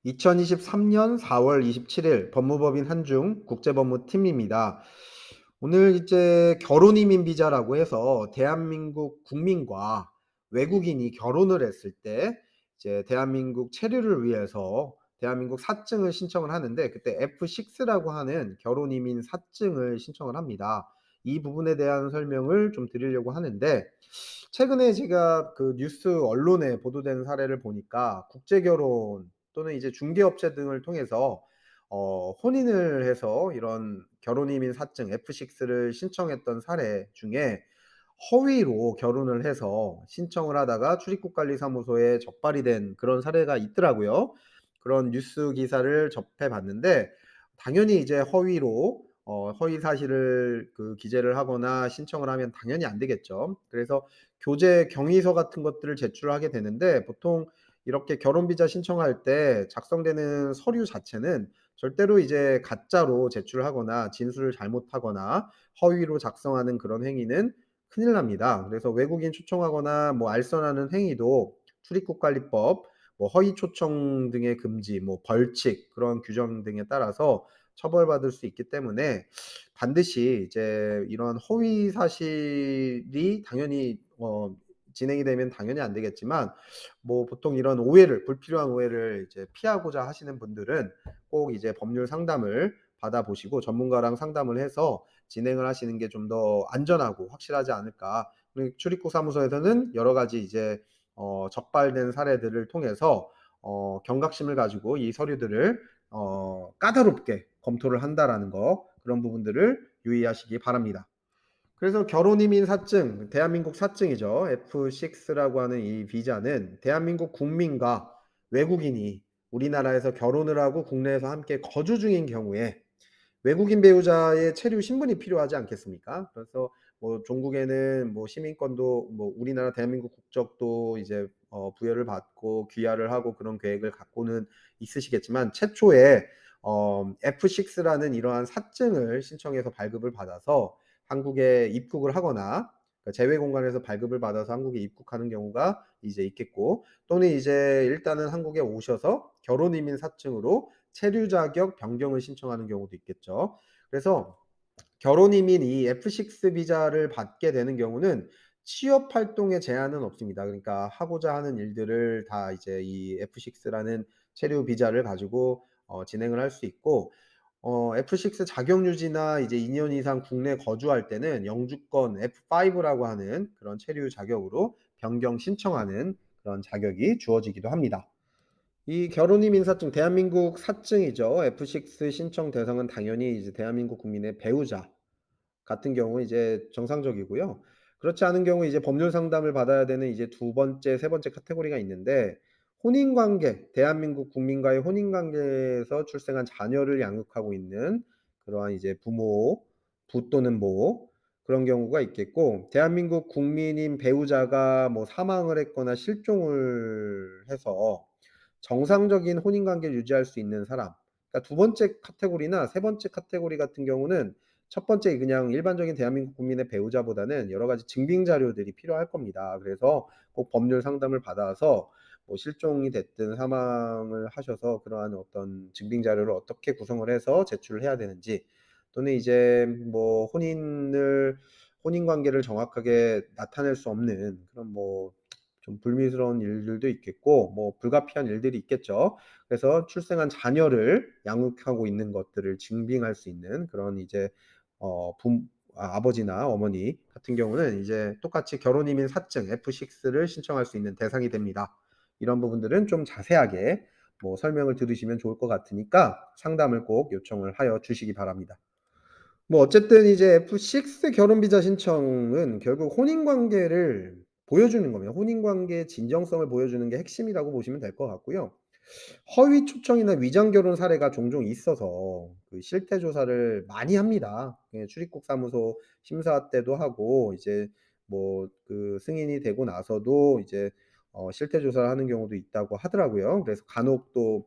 2023년 4월 27일 법무법인 한중 국제법무팀입니다. 오늘 이제 결혼이민 비자라고 해서 대한민국 국민과 외국인이 결혼을 했을 때 이제 대한민국 체류를 위해서 대한민국 사증을 신청을 하는데, 그때 F6라고 하는 결혼이민 사증을 신청을 합니다. 이 부분에 대한 설명을 좀 드리려고 하는데, 최근에 제가 그 뉴스 언론에 보도된 사례를 보니까 국제결혼 또는 이제 중개업체 등을 통해서 혼인을 해서 이런 결혼이민 사증 F6를 신청했던 사례 중에 허위로 결혼을 해서 신청을 하다가 출입국관리사무소에 적발이 된 그런 사례가 있더라고요. 그런 뉴스 기사를 접해 봤는데, 당연히 이제 허위로 허위 사실을 기재를 하거나 신청을 하면 당연히 안 되겠죠. 그래서 교제 경위서 같은 것들을 제출하게 되는데, 보통 이렇게 결혼 비자 신청할 때 작성되는 서류 자체는 절대로 이제 가짜로 제출하거나 진술을 잘못하거나 허위로 작성하는 그런 행위는 큰일 납니다. 그래서 외국인 초청하거나 뭐 알선하는 행위도 출입국관리법, 뭐 허위 초청 등의 금지, 뭐 벌칙 그런 규정 등에 따라서 처벌받을 수 있기 때문에 반드시 이제 이런 허위 사실이 당연히 진행이 되면 당연히 안 되겠지만, 뭐 보통 이런 오해를, 불필요한 오해를 이제 피하고자 하시는 분들은 꼭 이제 법률 상담을 받아보시고 전문가랑 상담을 해서 진행을 하시는 게 좀 더 안전하고 확실하지 않을까. 그리고 출입국 사무소에서는 여러 가지 이제 적발된 사례들을 통해서 경각심을 가지고 이 서류들을 까다롭게 검토를 한다라는 거, 그런 부분들을 유의하시기 바랍니다. 그래서 결혼이민 사증, 대한민국 사증이죠. F6라고 하는 이 비자는 대한민국 국민과 외국인이 우리나라에서 결혼을 하고 국내에서 함께 거주 중인 경우에 외국인 배우자의 체류 신분이 필요하지 않겠습니까? 그래서 뭐 종국에는 뭐 시민권도, 뭐 우리나라 대한민국 국적도 이제 부여를 받고 귀화를 하고 그런 계획을 갖고는 있으시겠지만, 최초에 F6라는 이러한 사증을 신청해서 발급을 받아서 한국에 입국을 하거나, 그러니까 제외 공간에서 발급을 받아서 한국에 입국하는 경우가 이제 있겠고, 또는 이제 일단은 한국에 오셔서 결혼 이민 사증으로 체류 자격 변경을 신청하는 경우도 있겠죠. 그래서 결혼 이민 이 F6 비자를 받게 되는 경우는 취업 활동에 제한은 없습니다. 그러니까 하고자 하는 일들을 다 이제 이 F6라는 체류 비자를 가지고 진행을 할 수 있고, F6 자격 유지나 이제 2년 이상 국내 거주할 때는 영주권 F5라고 하는 그런 체류 자격으로 변경 신청하는 그런 자격이 주어지기도 합니다. 이 결혼임 인사증, 대한민국 사증이죠. F6 신청 대상은 당연히 이제 대한민국 국민의 배우자 같은 경우 이제 정상적이고요. 그렇지 않은 경우 이제 법률 상담을 받아야 되는 이제 두 번째, 세 번째 카테고리가 있는데, 혼인 관계, 대한민국 국민과의 혼인 관계에서 출생한 자녀를 양육하고 있는 그러한 이제 부모, 부 또는 모, 그런 경우가 있겠고, 대한민국 국민인 배우자가 뭐 사망을 했거나 실종을 해서 정상적인 혼인 관계를 유지할 수 있는 사람. 그러니까 두 번째 카테고리나 세 번째 카테고리 같은 경우는 첫 번째 그냥 일반적인 대한민국 국민의 배우자보다는 여러 가지 증빙 자료들이 필요할 겁니다. 그래서 꼭 법률 상담을 받아서 뭐 실종이 됐든 사망을 하셔서 그러한 어떤 증빙 자료를 어떻게 구성을 해서 제출을 해야 되는지, 또는 이제 뭐 혼인 관계를 정확하게 나타낼 수 없는 그런 뭐 좀 불미스러운 일들도 있겠고, 뭐 불가피한 일들이 있겠죠. 그래서 출생한 자녀를 양육하고 있는 것들을 증빙할 수 있는 그런 이제 어 부 아버지나 어머니 같은 경우는 이제 똑같이 결혼 이민 사증 F6를 신청할 수 있는 대상이 됩니다. 이런 부분들은 좀 자세하게 뭐 설명을 들으시면 좋을 것 같으니까 상담을 꼭 요청을 하여 주시기 바랍니다. 뭐 어쨌든 이제 F6 결혼 비자 신청은 결국 혼인 관계를 보여주는 겁니다. 혼인 관계의 진정성을 보여주는 게 핵심이라고 보시면 될 것 같고요. 허위 초청이나 위장 결혼 사례가 종종 있어서 그 실태 조사를 많이 합니다. 예, 출입국 사무소 심사 때도 하고, 이제 뭐 그 승인이 되고 나서도 이제 실태 조사를 하는 경우도 있다고 하더라고요. 그래서 간혹 또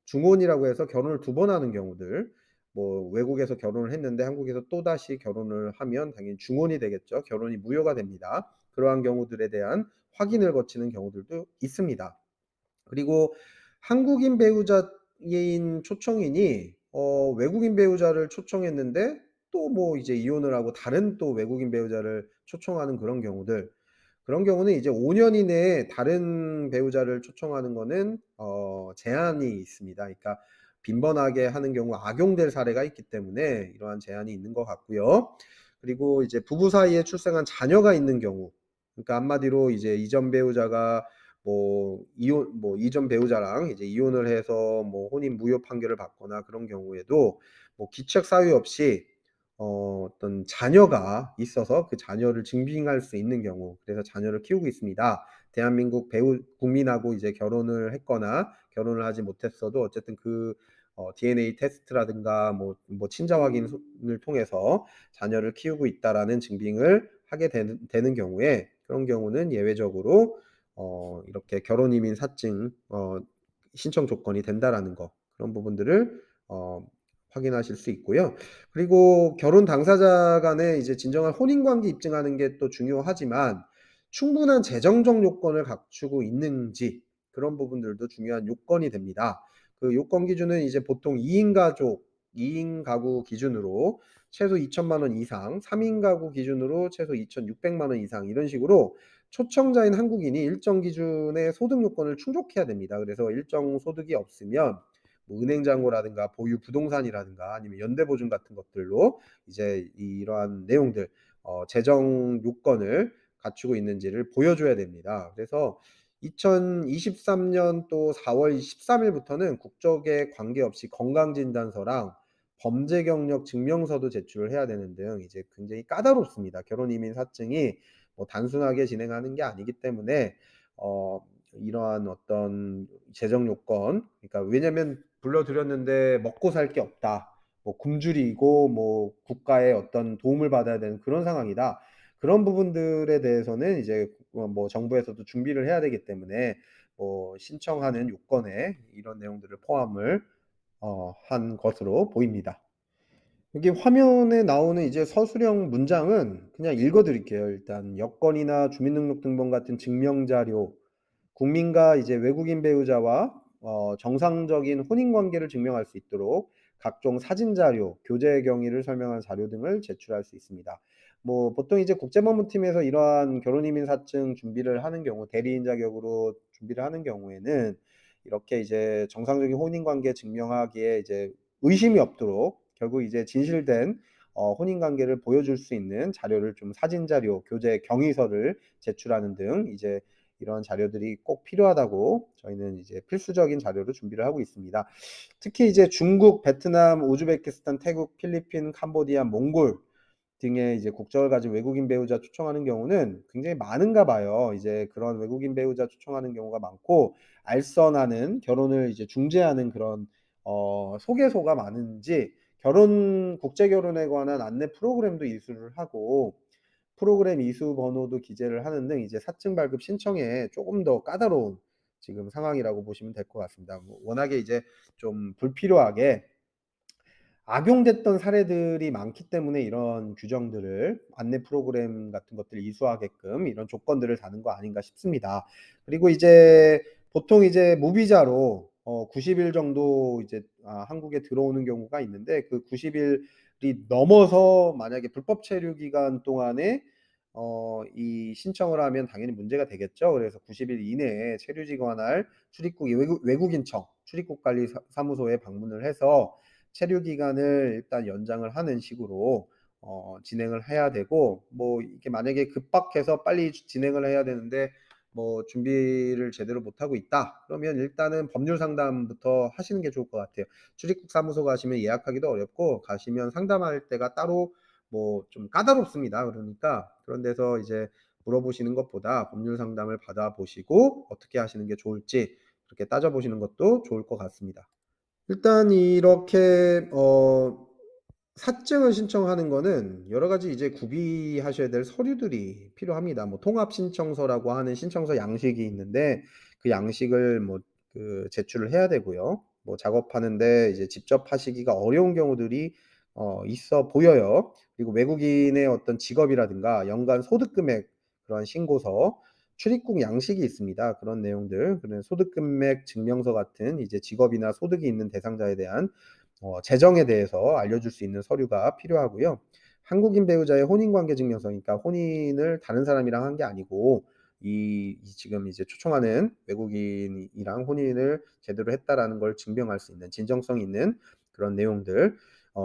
중혼이라고 해서 결혼을 두 번 하는 경우들, 뭐 외국에서 결혼을 했는데 한국에서 또다시 결혼을 하면 당연히 중혼이 되겠죠. 결혼이 무효가 됩니다. 그러한 경우들에 대한 확인을 거치는 경우들도 있습니다. 그리고 한국인 배우자인 초청인이 외국인 배우자를 초청했는데 또 뭐 이제 이혼을 하고 다른 또 외국인 배우자를 초청하는 그런 경우들. 그런 경우는 이제 5년 이내에 다른 배우자를 초청하는 거는 제한이 있습니다. 그러니까 빈번하게 하는 경우 악용될 사례가 있기 때문에 이러한 제한이 있는 것 같고요. 그리고 이제 부부 사이에 출생한 자녀가 있는 경우, 그러니까 한마디로 이제 이전 배우자가 이전 배우자랑 이제 이혼을 해서 뭐 혼인 무효 판결을 받거나 그런 경우에도 뭐 기책 사유 없이 어떤 자녀가 있어서 그 자녀를 증빙할 수 있는 경우, 그래서 자녀를 키우고 있습니다. 대한민국 배우 국민하고 이제 결혼을 했거나 결혼을 하지 못했어도 어쨌든 그 DNA 테스트라든가 뭐 친자 확인을 통해서 자녀를 키우고 있다라는 증빙을 하게 되는 경우에, 그런 경우는 예외적으로 이렇게 결혼 이민 사증 신청 조건이 된다라는 거, 그런 부분들을 확인하실 수 있고요. 그리고 결혼 당사자 간에 이제 진정한 혼인 관계 입증하는 게 또 중요하지만 충분한 재정적 요건을 갖추고 있는지, 그런 부분들도 중요한 요건이 됩니다. 그 요건 기준은 이제 보통 2인 가족, 2인 가구 기준으로 최소 2천만 원 이상, 3인 가구 기준으로 최소 2,600만 원 이상, 이런 식으로 초청자인 한국인이 일정 기준의 소득 요건을 충족해야 됩니다. 그래서 일정 소득이 없으면 뭐 은행잔고라든가 보유 부동산이라든가 아니면 연대보증 같은 것들로 이제 이러한 내용들, 재정 요건을 갖추고 있는지를 보여줘야 됩니다. 그래서 2023년 또 4월 13일부터는 국적에 관계없이 건강진단서랑 범죄 경력 증명서도 제출을 해야 되는 등 이제 굉장히 까다롭습니다. 결혼 이민 사증이 뭐 단순하게 진행하는 게 아니기 때문에 이러한 어떤 재정 요건, 그러니까 왜냐면 불러들였는데 먹고 살 게 없다, 뭐 굶주리고 뭐 국가의 어떤 도움을 받아야 되는 그런 상황이다, 그런 부분들에 대해서는 이제 뭐 정부에서도 준비를 해야 되기 때문에 뭐 신청하는 요건에 이런 내용들을 포함을 한 것으로 보입니다. 여기 화면에 나오는 이제 서술형 문장은 그냥 읽어 드릴게요. 일단 여권이나 주민등록등본 같은 증명자료, 국민과 이제 외국인 배우자와 정상적인 혼인 관계를 증명할 수 있도록 각종 사진 자료, 교제 경위를 설명한 자료 등을 제출할 수 있습니다. 뭐 보통 이제 국제법무팀에서 이러한 결혼 이민 사증 준비를 하는 경우, 대리인 자격으로 준비를 하는 경우에는 이렇게 이제 정상적인 혼인 관계 증명하기에 이제 의심이 없도록 결국 이제 진실된 혼인 관계를 보여줄 수 있는 자료를 좀 사진 자료, 교제 경위서를 제출하는 등 이제 이런 자료들이 꼭 필요하다고 저희는 이제 필수적인 자료로 준비를 하고 있습니다. 특히 이제 중국, 베트남, 우즈베키스탄, 태국, 필리핀, 캄보디아, 몽골 등의 이제 국적을 가진 외국인 배우자 초청하는 경우는 굉장히 많은가 봐요. 이제 그런 외국인 배우자 초청하는 경우가 많고, 알선하는 결혼을 이제 중재하는 그런 소개소가 많은지 결혼 국제 결혼에 관한 안내 프로그램도 이수를 하고 프로그램 이수 번호도 기재를 하는 등 이제 사증 발급 신청에 조금 더 까다로운 지금 상황이라고 보시면 될 것 같습니다. 뭐 워낙에 이제 좀 불필요하게 악용됐던 사례들이 많기 때문에 이런 규정들을, 안내 프로그램 같은 것들을 이수하게끔 이런 조건들을 다는 거 아닌가 싶습니다. 그리고 이제 보통 이제 무비자로 90일 정도 이제 한국에 들어오는 경우가 있는데, 그 90일이 넘어서 만약에 불법 체류 기간 동안에 이 신청을 하면 당연히 문제가 되겠죠. 그래서 90일 이내에 체류지 관할 출입국 외국인청 출입국 관리 사무소에 방문을 해서 체류 기간을 일단 연장을 하는 식으로 진행을 해야 되고, 뭐 이게 만약에 급박해서 빨리 진행을 해야 되는데 뭐 준비를 제대로 못하고 있다, 그러면 일단은 법률 상담부터 하시는 게 좋을 것 같아요. 출입국 사무소 가시면 예약하기도 어렵고 가시면 상담할 때가 따로 뭐 좀 까다롭습니다. 그러니까 그런 데서 이제 물어보시는 것보다 법률 상담을 받아보시고 어떻게 하시는 게 좋을지 그렇게 따져보시는 것도 좋을 것 같습니다. 일단 이렇게 사증을 신청하는 거는 여러 가지 이제 구비하셔야 될 서류들이 필요합니다. 뭐 통합 신청서라고 하는 신청서 양식이 있는데 그 양식을 뭐 제출을 해야 되고요. 뭐 작업하는데 이제 직접 하시기가 어려운 경우들이 있어 보여요. 그리고 외국인의 어떤 직업이라든가 연간 소득 금액, 그런 신고서, 출입국 양식이 있습니다. 그런 내용들, 그런 소득금액 증명서 같은 이제 직업이나 소득이 있는 대상자에 대한 재정에 대해서 알려줄 수 있는 서류가 필요하고요. 한국인 배우자의 혼인관계 증명서, 그러니까 혼인을 다른 사람이랑 한 게 아니고 지금 이제 초청하는 외국인이랑 혼인을 제대로 했다라는 걸 증명할 수 있는 진정성 있는 그런 내용들,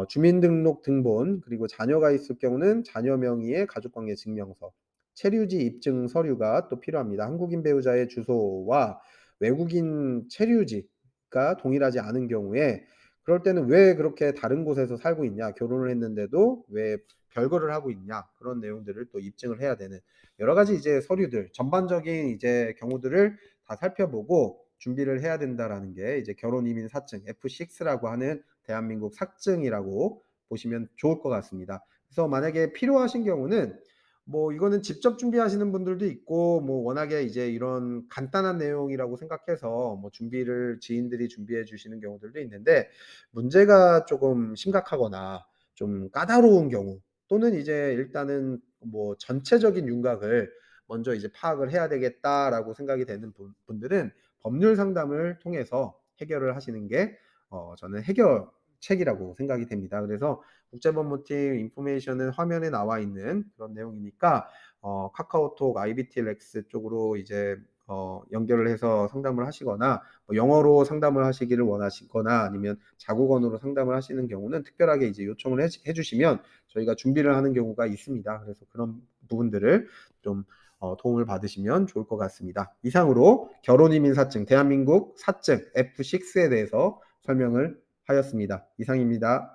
주민등록 등본, 그리고 자녀가 있을 경우는 자녀 명의의 가족관계 증명서, 체류지 입증 서류가 또 필요합니다. 한국인 배우자의 주소와 외국인 체류지가 동일하지 않은 경우에 그럴 때는 왜 그렇게 다른 곳에서 살고 있냐, 결혼을 했는데도 왜 별거를 하고 있냐, 그런 내용들을 또 입증을 해야 되는 여러 가지 이제 서류들, 전반적인 이제 경우들을 다 살펴보고 준비를 해야 된다라는 게 이제 결혼 이민 사증 F6라고 하는 대한민국 사증이라고 보시면 좋을 것 같습니다. 그래서 만약에 필요하신 경우는 뭐 이거는 직접 준비하시는 분들도 있고, 뭐 워낙에 이제 이런 간단한 내용이라고 생각해서 뭐 준비를 지인들이 준비해 주시는 경우들도 있는데, 문제가 조금 심각하거나 좀 까다로운 경우, 또는 이제 일단은 뭐 전체적인 윤곽을 먼저 이제 파악을 해야 되겠다라고 생각이 되는 분들은 법률 상담을 통해서 해결을 하시는 게 저는 해결책이라고 생각이 됩니다. 그래서 국제법무팀 인포메이션은 화면에 나와 있는 그런 내용이니까 카카오톡 IBTX 쪽으로 이제 연결을 해서 상담을 하시거나, 뭐 영어로 상담을 하시기를 원하시거나 아니면 자국어로 상담을 하시는 경우는 특별하게 이제 요청을 해주시면 저희가 준비를 하는 경우가 있습니다. 그래서 그런 부분들을 좀 도움을 받으시면 좋을 것 같습니다. 이상으로 결혼이민사증 대한민국 사증 F6에 대해서 설명을 하였습니다. 이상입니다.